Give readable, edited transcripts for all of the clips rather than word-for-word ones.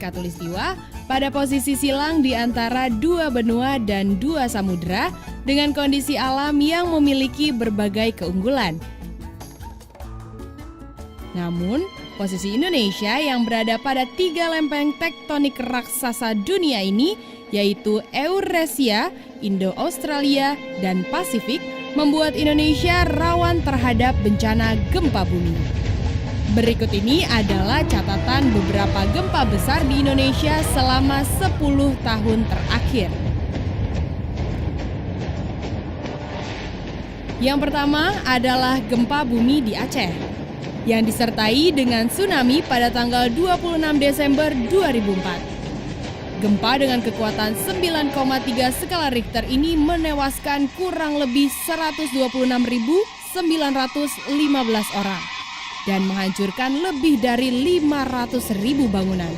Khatulistiwa pada posisi silang di antara dua benua dan dua samudera dengan kondisi alam yang memiliki berbagai keunggulan. Namun, posisi Indonesia yang berada pada 3 lempeng tektonik raksasa dunia ini, yaitu Eurasia, Indo-Australia, dan Pasifik, membuat Indonesia rawan terhadap bencana gempa bumi. Berikut ini adalah catatan beberapa gempa besar di Indonesia selama 10 tahun terakhir. Yang pertama adalah gempa bumi di Aceh, yang disertai dengan tsunami pada tanggal 26 Desember 2004. Gempa dengan kekuatan 9,3 skala Richter ini menewaskan kurang lebih 126.915 orang dan menghancurkan lebih dari 500.000 bangunan.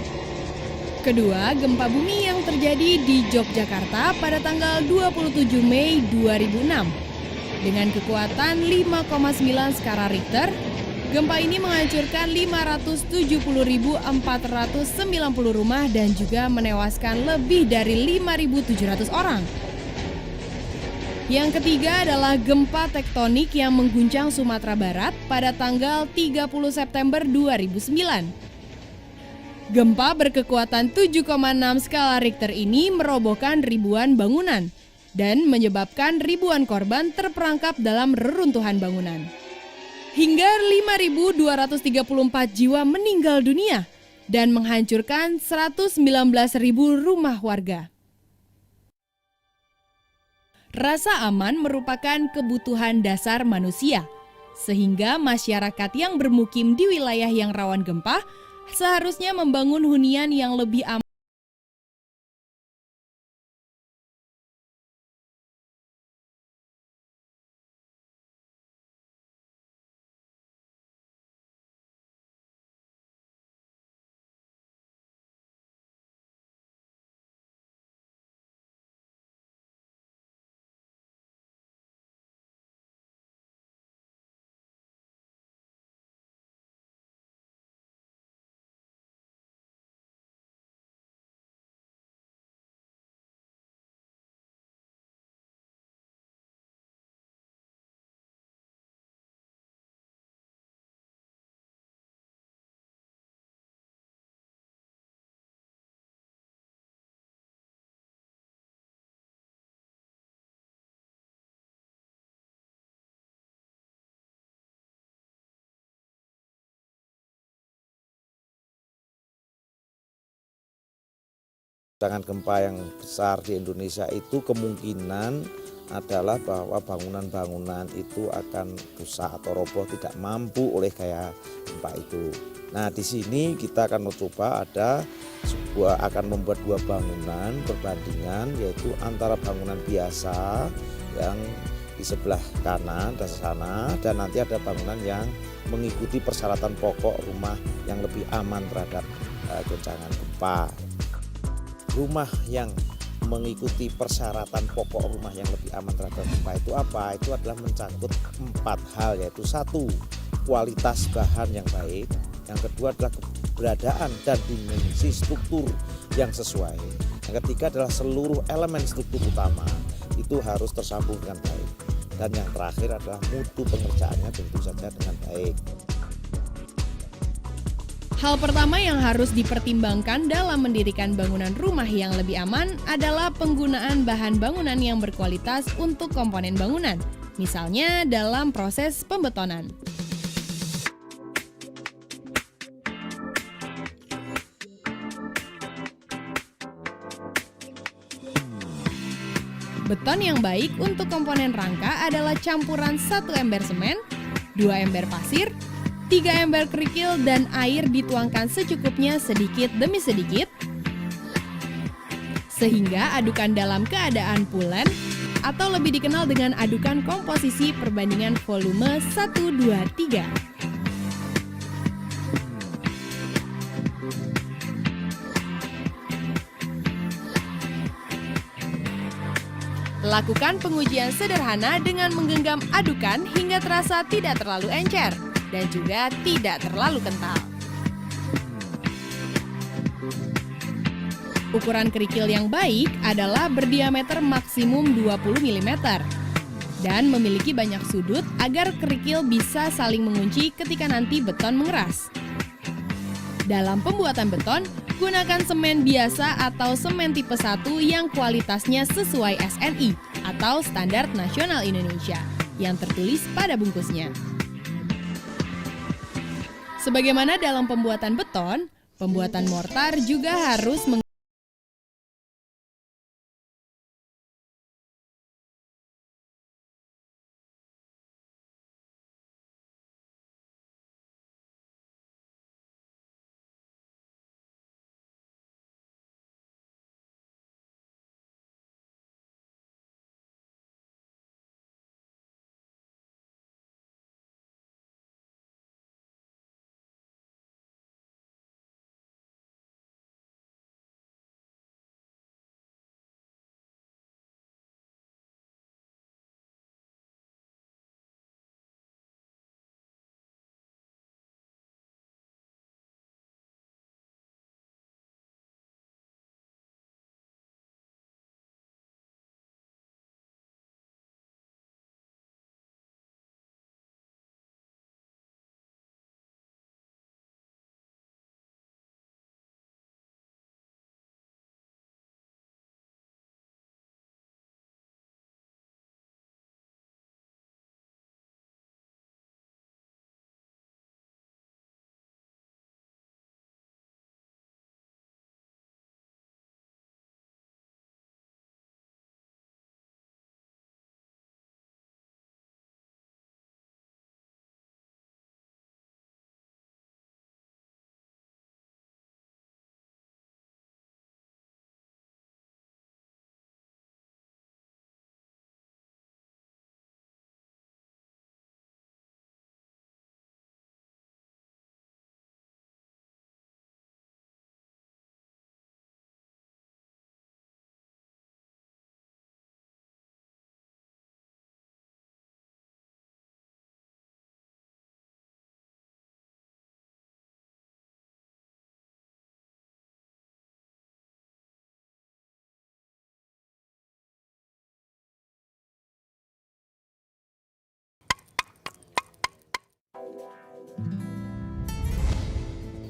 Kedua, gempa bumi yang terjadi di Yogyakarta pada tanggal 27 Mei 2006. Dengan kekuatan 5,9 skala Richter, gempa ini menghancurkan 570.490 rumah dan juga menewaskan lebih dari 5.700 orang. Yang ketiga adalah gempa tektonik yang mengguncang Sumatera Barat pada tanggal 30 September 2009. Gempa berkekuatan 7,6 skala Richter ini merobohkan ribuan bangunan dan menyebabkan ribuan korban terperangkap dalam reruntuhan bangunan. Hingga 5.234 jiwa meninggal dunia dan menghancurkan 119.000 rumah warga. Rasa aman merupakan kebutuhan dasar manusia, sehingga masyarakat yang bermukim di wilayah yang rawan gempa seharusnya membangun hunian yang lebih aman. Tangan gempa yang besar di Indonesia itu kemungkinan adalah bahwa bangunan-bangunan itu akan rusak atau roboh, tidak mampu oleh gaya gempa itu. Nah, di sini kita akan mencoba akan membuat 2 bangunan perbandingan, yaitu antara bangunan biasa yang di sebelah kanan dan sana, dan nanti ada bangunan yang mengikuti persyaratan pokok rumah yang lebih aman terhadap goncangan gempa. Rumah yang mengikuti persyaratan pokok rumah yang lebih aman terhadap gempa itu apa? Itu adalah mencakup 4 hal, yaitu 1, kualitas bahan yang baik. Yang kedua adalah keberadaan dan dimensi struktur yang sesuai. Yang ketiga adalah seluruh elemen struktur utama itu harus tersambung dengan baik. Dan yang terakhir adalah mutu pengerjaannya tentu saja dengan baik. Hal pertama yang harus dipertimbangkan dalam mendirikan bangunan rumah yang lebih aman adalah penggunaan bahan bangunan yang berkualitas untuk komponen bangunan, misalnya dalam proses pembetonan. Beton yang baik untuk komponen rangka adalah campuran 1 ember semen, 2 ember pasir, 3 ember kerikil dan air dituangkan secukupnya sedikit demi sedikit, sehingga adukan dalam keadaan pulen atau lebih dikenal dengan adukan komposisi perbandingan volume 1-2-3. Lakukan pengujian sederhana dengan menggenggam adukan hingga terasa tidak terlalu encer dan juga tidak terlalu kental. Ukuran kerikil yang baik adalah berdiameter maksimum 20 mm dan memiliki banyak sudut agar kerikil bisa saling mengunci ketika nanti beton mengeras. Dalam pembuatan beton, gunakan semen biasa atau semen tipe 1 yang kualitasnya sesuai SNI atau Standar Nasional Indonesia yang tertulis pada bungkusnya. Sebagaimana dalam pembuatan beton, pembuatan mortar juga harus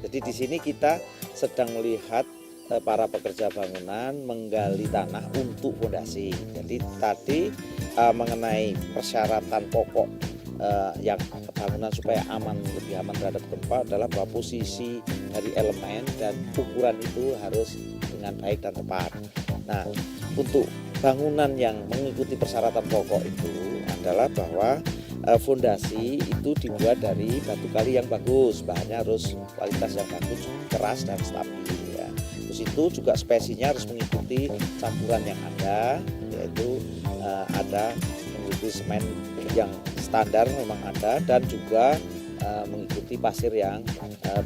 Jadi di sini kita sedang melihat para pekerja bangunan menggali tanah untuk fondasi. Jadi tadi mengenai persyaratan pokok yang bangunan supaya aman, lebih aman terhadap gempa adalah bahwa posisi dari elemen dan ukuran itu harus dengan baik dan tepat. Nah, untuk bangunan yang mengikuti persyaratan pokok itu adalah bahwa fondasi itu dibuat dari batu kali yang bagus, bahannya harus kualitas yang bagus, keras dan stabil ya. Terus itu juga spesinya harus mengikuti campuran yang ada, yaitu ada mengikuti semen yang standar memang ada dan juga mengikuti pasir yang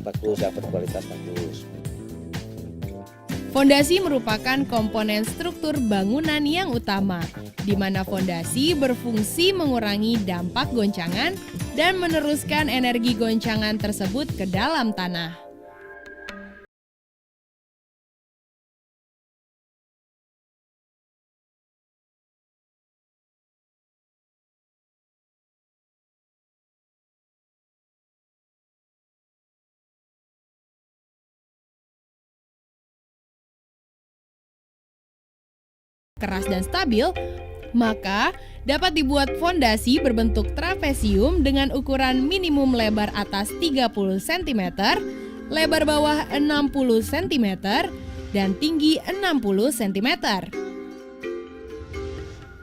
bagus, yang berkualitas bagus. Fondasi merupakan komponen struktur bangunan yang utama, di mana fondasi berfungsi mengurangi dampak goncangan dan meneruskan energi goncangan tersebut ke dalam tanah. Keras dan stabil, maka dapat dibuat fondasi berbentuk trapesium dengan ukuran minimum lebar atas 30 cm, lebar bawah 60 cm, dan tinggi 60 cm.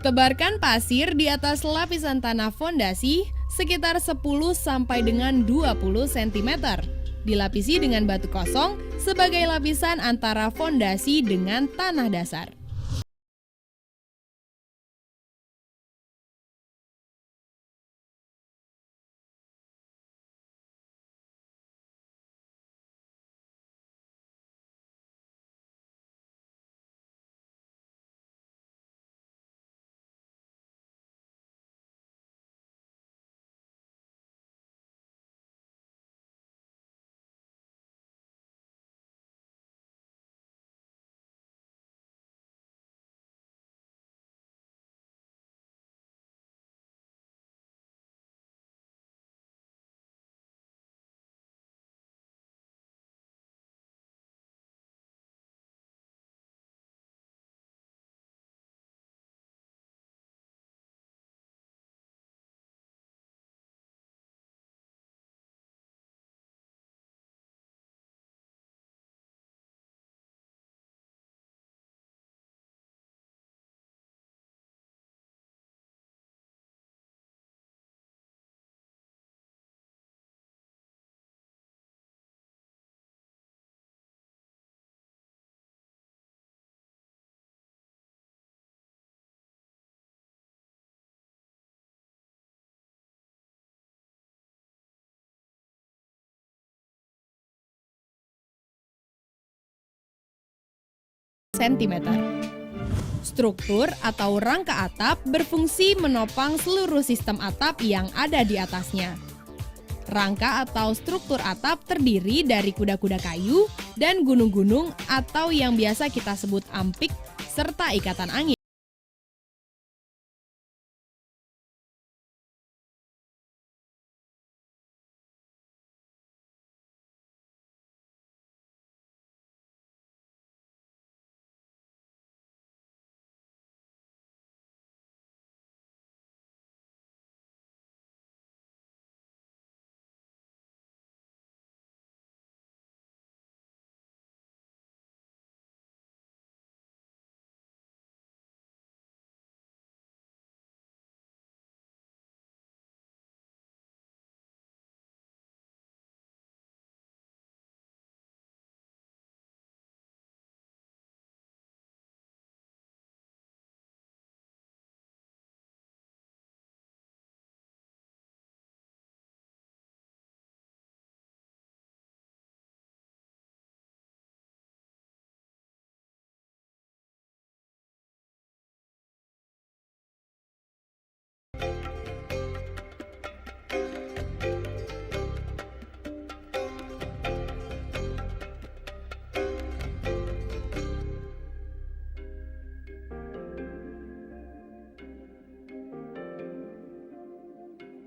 Tebarkan pasir di atas lapisan tanah fondasi sekitar 10 sampai dengan 20 cm. Dilapisi dengan batu kosong sebagai lapisan antara fondasi dengan tanah dasar. cm. Struktur atau rangka atap berfungsi menopang seluruh sistem atap yang ada di atasnya. Rangka atau struktur atap terdiri dari kuda-kuda kayu dan gunung-gunung atau yang biasa kita sebut ampik serta ikatan angin.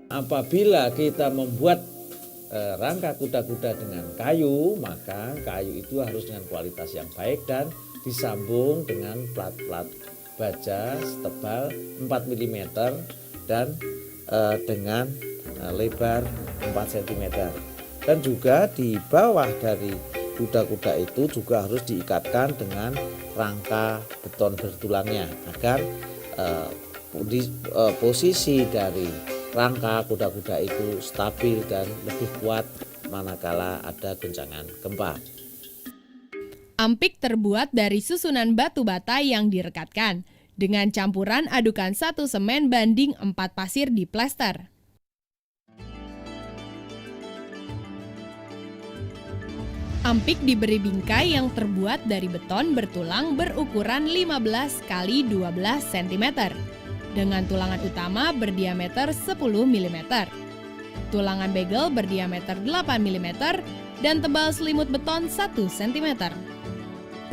Apabila kita membuat rangka kuda-kuda dengan kayu, maka kayu itu harus dengan kualitas yang baik dan disambung dengan plat-plat baja setebal 4 mm dan dengan lebar 4 cm. Dan juga di bawah dari kuda-kuda itu juga harus diikatkan dengan rangka beton bertulangnya agar posisi dari rangka kuda-kuda itu stabil dan lebih kuat manakala ada goncangan gempa. Ampik terbuat dari susunan batu bata yang direkatkan dengan campuran adukan 1 semen banding 4 pasir di plester. Ampik diberi bingkai yang terbuat dari beton bertulang berukuran 15 x 12 cm. Dengan tulangan utama berdiameter 10 mm. Tulangan bagel berdiameter 8 mm dan tebal selimut beton 1 cm.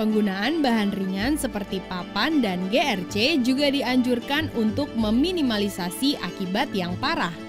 Penggunaan bahan ringan seperti papan dan GRC juga dianjurkan untuk meminimalisasi akibat yang parah.